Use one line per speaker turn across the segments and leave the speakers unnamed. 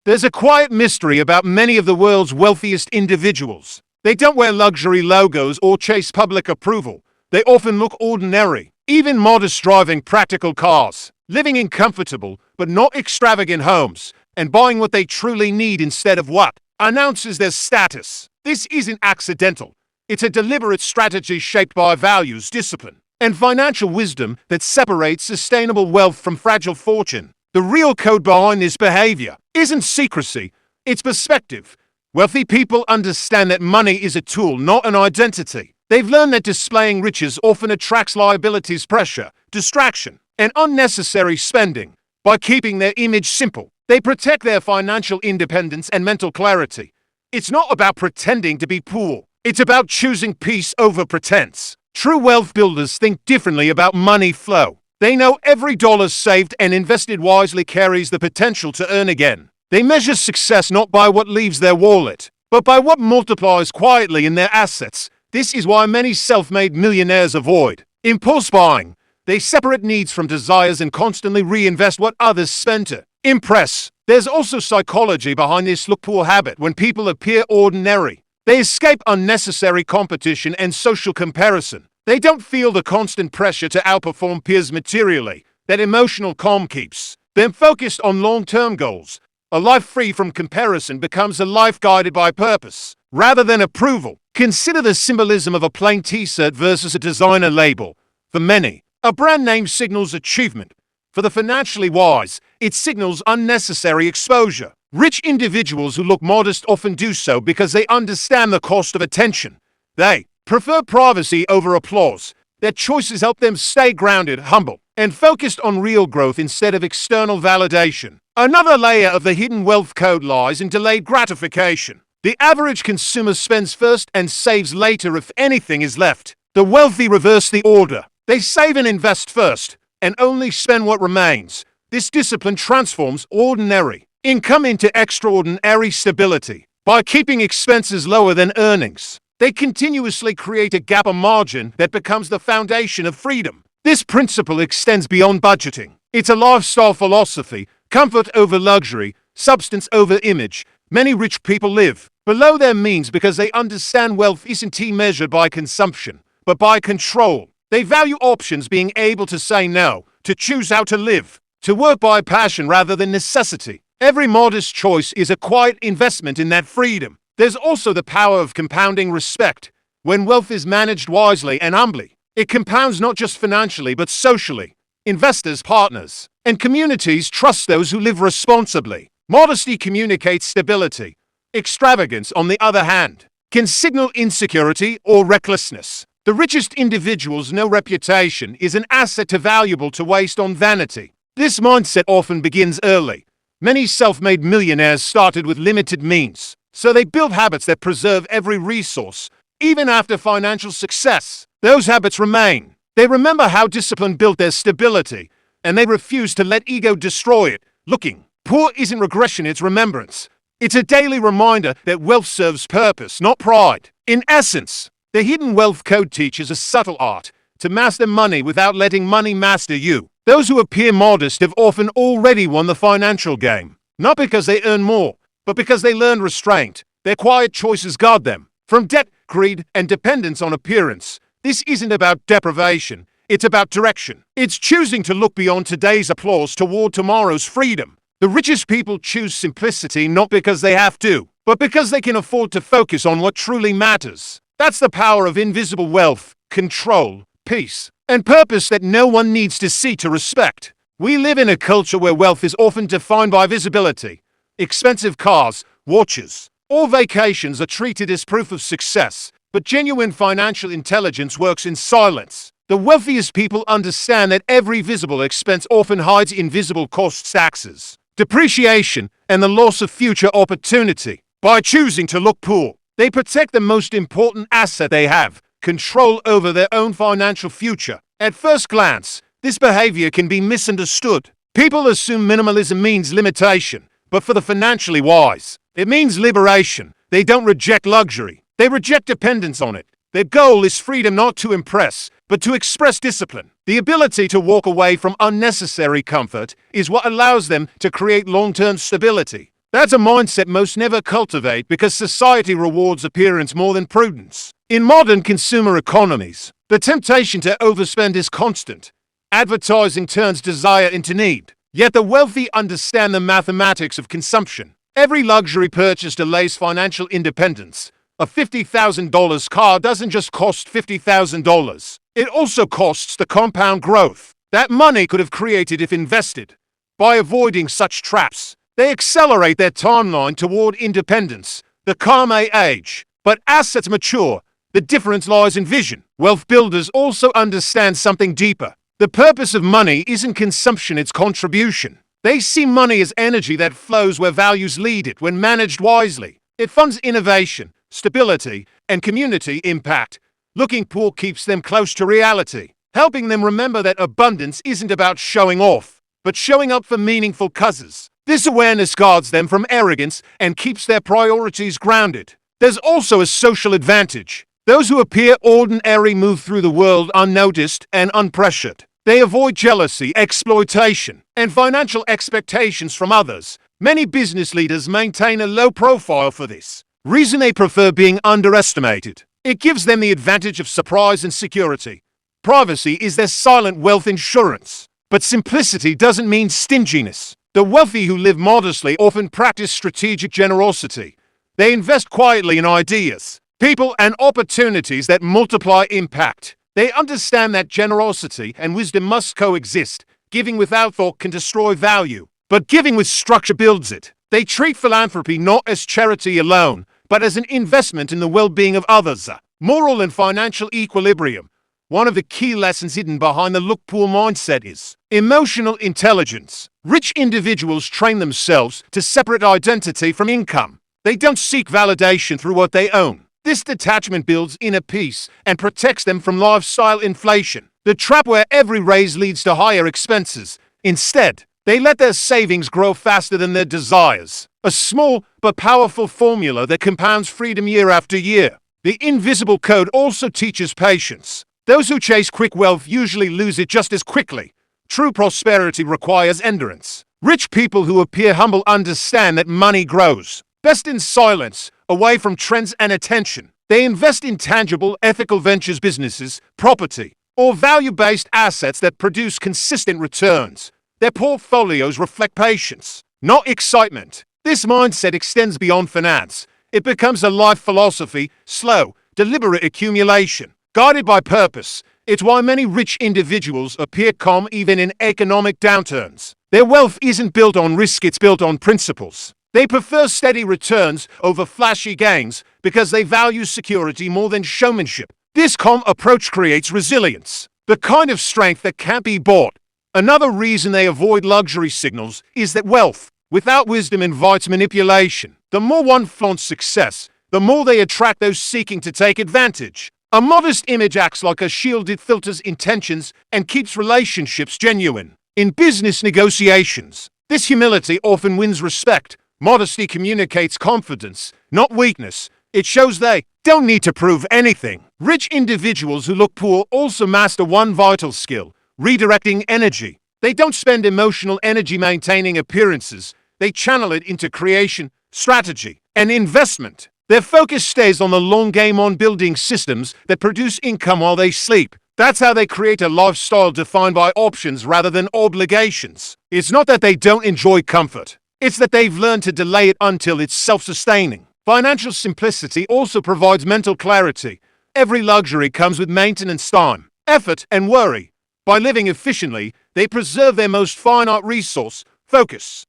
There's a quiet mystery about many of the world's wealthiest individuals. They don't wear luxury logos or chase public approval. They often look ordinary, even modest, driving practical cars, living in comfortable but not extravagant homes, and buying what they truly need instead of what announces their status. This isn't accidental. It's a deliberate strategy shaped by values, discipline, and financial wisdom that separates sustainable wealth from fragile fortune. The real code behind this behavior isn't secrecy, it's perspective. Wealthy people understand that money is a tool, not an identity. They've learned that displaying riches often attracts liabilities, pressure, distraction, and unnecessary spending. By keeping their image simple, they protect their financial independence and mental clarity. It's not about pretending to be poor. It's about choosing peace over pretense. True wealth builders think differently about money flow. They know every dollar saved and invested wisely carries the potential to earn again. They measure success not by what leaves their wallet, but by what multiplies quietly in their assets. This is why many self-made millionaires avoid impulse buying. They separate needs from desires and constantly reinvest what others spend to impress. There's also psychology behind this look poor habit. When people appear ordinary, they escape unnecessary competition and social comparison. They don't feel the constant pressure to outperform peers materially. That emotional calm keeps them focused on long-term goals. A life free from comparison becomes a life guided by purpose, rather than approval. Consider the symbolism of a plain t-shirt versus a designer label. For many, a brand name signals achievement. For the financially wise, it signals unnecessary exposure. Rich individuals who look modest often do so because they understand the cost of attention. They prefer privacy over applause. Their choices help them stay grounded, humble, and focused on real growth instead of external validation. Another layer of the hidden wealth code lies in delayed gratification. The average consumer spends first and saves later if anything is left. The wealthy reverse the order. They save and invest first, and only spend what remains. This discipline transforms ordinary income into extraordinary stability. By keeping expenses lower than earnings, they continuously create a gap, a margin that becomes the foundation of freedom. This principle extends beyond budgeting. It's a lifestyle philosophy, comfort over luxury, substance over image. Many rich people live below their means because they understand wealth isn't measured by consumption, but by control. They value options, being able to say no, to choose how to live, to work by passion rather than necessity. Every modest choice is a quiet investment in that freedom. There's also the power of compounding respect. When wealth is managed wisely and humbly, it compounds not just financially but socially. Investors, partners, and communities trust those who live responsibly. Modesty communicates stability. Extravagance, on the other hand, can signal insecurity or recklessness. The richest individuals know reputation is an asset too valuable to waste on vanity. This mindset often begins early. Many self-made millionaires started with limited means, so they build habits that preserve every resource. Even after financial success, those habits remain. They remember how discipline built their stability, and they refuse to let ego destroy it. Looking poor isn't regression, it's remembrance. It's a daily reminder that wealth serves purpose, not pride. In essence, the hidden wealth code teaches a subtle art to master money without letting money master you. Those who appear modest have often already won the financial game, not because they earn more, but because they learn restraint. Their quiet choices guard them from debt, greed, and dependence on appearance. This isn't about deprivation, it's about direction. It's choosing to look beyond today's applause toward tomorrow's freedom. The richest people choose simplicity not because they have to, but because they can afford to focus on what truly matters. That's the power of invisible wealth, control, peace, and purpose that no one needs to see to respect. We live in a culture where wealth is often defined by visibility. Expensive cars, watches, or vacations are treated as proof of success, but genuine financial intelligence works in silence. The wealthiest people understand that every visible expense often hides invisible costs, taxes, depreciation, and the loss of future opportunity. By choosing to look poor, they protect the most important asset they have, control over their own financial future. At first glance, this behavior can be misunderstood. People assume minimalism means limitation, but for the financially wise, it means liberation. They don't reject luxury, they reject dependence on it. Their goal is freedom, not to impress, but to express discipline. The ability to walk away from unnecessary comfort is what allows them to create long-term stability. That's a mindset most never cultivate because society rewards appearance more than prudence. In modern consumer economies, the temptation to overspend is constant. Advertising turns desire into need. Yet the wealthy understand the mathematics of consumption. Every luxury purchase delays financial independence. A $50,000 car doesn't just cost $50,000. It also costs the compound growth that money could have created if invested. By avoiding such traps, they accelerate their timeline toward independence. The car may age, but assets mature. The difference lies in vision. Wealth builders also understand something deeper. The purpose of money isn't consumption, it's contribution. They see money as energy that flows where values lead it when managed wisely. It funds innovation, stability, and community impact. Looking poor keeps them close to reality, helping them remember that abundance isn't about showing off, but showing up for meaningful causes. This awareness guards them from arrogance and keeps their priorities grounded. There's also a social advantage. Those who appear ordinary move through the world unnoticed and unpressured. They avoid jealousy, exploitation, and financial expectations from others. Many business leaders maintain a low profile for this reason. They prefer being underestimated. It gives them the advantage of surprise and security. Privacy is their silent wealth insurance. But simplicity doesn't mean stinginess. The wealthy who live modestly often practice strategic generosity. They invest quietly in ideas, people, and opportunities that multiply impact. They understand that generosity and wisdom must coexist. Giving without thought can destroy value, but giving with structure builds it. They treat philanthropy not as charity alone, but as an investment in the well-being of others. Moral and financial equilibrium. One of the key lessons hidden behind the look-poor mindset is emotional intelligence. Rich individuals train themselves to separate identity from income. They don't seek validation through what they own. This detachment builds inner peace and protects them from lifestyle inflation, the trap where every raise leads to higher expenses. Instead, they let their savings grow faster than their desires. A small but powerful formula that compounds freedom year after year. The invisible code also teaches patience. Those who chase quick wealth usually lose it just as quickly. True prosperity requires endurance. Rich people who appear humble understand that money grows best in silence, away from trends and attention. They invest in tangible, ethical ventures, businesses, property, or value-based assets that produce consistent returns. Their portfolios reflect patience, not excitement. This mindset extends beyond finance. It becomes a life philosophy, slow, deliberate accumulation, guided by purpose. It's why many rich individuals appear calm even in economic downturns. Their wealth isn't built on risk, it's built on principles. They prefer steady returns over flashy gains because they value security more than showmanship. This calm approach creates resilience, the kind of strength that can't be bought. Another reason they avoid luxury signals is that wealth without wisdom invites manipulation. The more one flaunts success, the more they attract those seeking to take advantage. A modest image acts like a shield. It filters intentions and keeps relationships genuine. In business negotiations, this humility often wins respect. Modesty communicates confidence, not weakness. It shows they don't need to prove anything. Rich individuals who look poor also master one vital skill: redirecting energy. They don't spend emotional energy maintaining appearances. They channel it into creation, strategy, and investment. Their focus stays on the long game, on building systems that produce income while they sleep. That's how they create a lifestyle defined by options rather than obligations. It's not that they don't enjoy comfort. It's that they've learned to delay it until it's self-sustaining. Financial simplicity also provides mental clarity. Every luxury comes with maintenance time, effort, and worry. By living efficiently, they preserve their most finite resource, focus.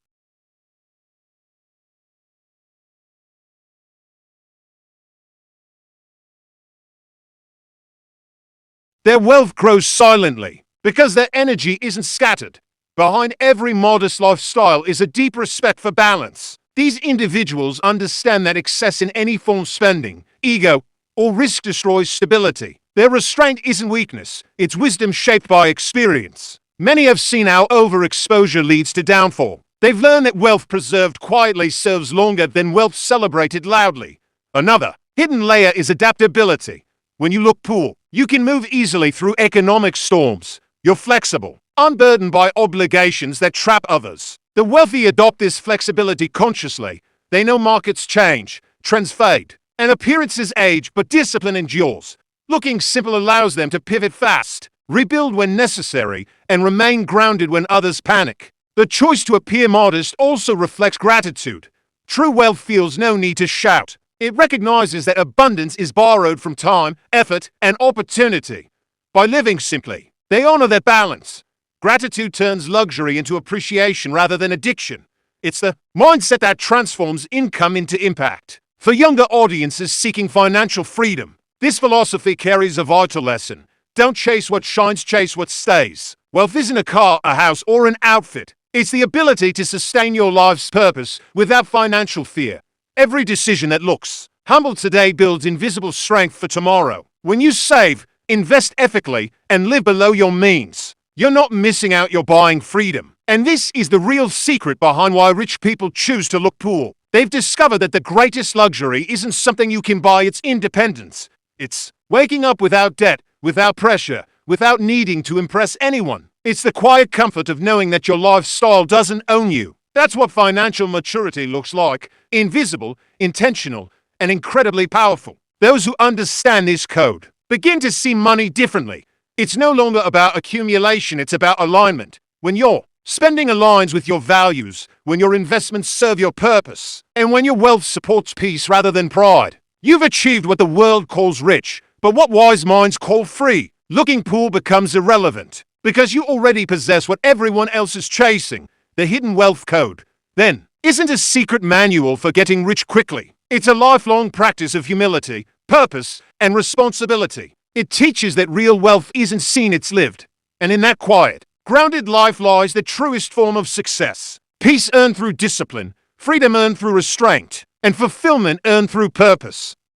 Their wealth grows silently because their energy isn't scattered. Behind every modest lifestyle is a deep respect for balance. These individuals understand that excess in any form of spending, ego, or risk destroys stability. Their restraint isn't weakness, it's wisdom shaped by experience. Many have seen how overexposure leads to downfall. They've learned that wealth preserved quietly serves longer than wealth celebrated loudly. Another hidden layer is adaptability. When you look poor, you can move easily through economic storms. You're flexible, unburdened by obligations that trap others. The wealthy adopt this flexibility consciously. They know markets change, trends fade, and appearances age, but discipline endures. Looking simple allows them to pivot fast, rebuild when necessary, and remain grounded when others panic. The choice to appear modest also reflects gratitude. True wealth feels no need to shout. It recognizes that abundance is borrowed from time, effort, and opportunity. By living simply, they honor that balance. Gratitude turns luxury into appreciation rather than addiction. It's the mindset that transforms income into impact. For younger audiences seeking financial freedom, this philosophy carries a vital lesson. Don't chase what shines, chase what stays. Wealth isn't a car, a house, or an outfit. It's the ability to sustain your life's purpose without financial fear. Every decision that looks humble today builds invisible strength for tomorrow. When you save, invest ethically, and live below your means, you're not missing out, you're buying freedom. And this is the real secret behind why rich people choose to look poor. They've discovered that the greatest luxury isn't something you can buy, it's independence. It's waking up without debt, without pressure, without needing to impress anyone. It's the quiet comfort of knowing that your lifestyle doesn't own you. That's what financial maturity looks like. Invisible, intentional, and incredibly powerful. Those who understand this code begin to see money differently. It's no longer about accumulation, it's about alignment. When your spending aligns with your values, when your investments serve your purpose, and when your wealth supports peace rather than pride, you've achieved what the world calls rich, but what wise minds call free. Looking poor becomes irrelevant, because you already possess what everyone else is chasing, the hidden wealth code. Then, isn't a secret manual for getting rich quickly. It's a lifelong practice of humility, purpose, and responsibility. It teaches that real wealth isn't seen, it's lived. And in that quiet, grounded life lies the truest form of success. Peace earned through discipline, freedom earned through restraint, and fulfillment earned through purpose.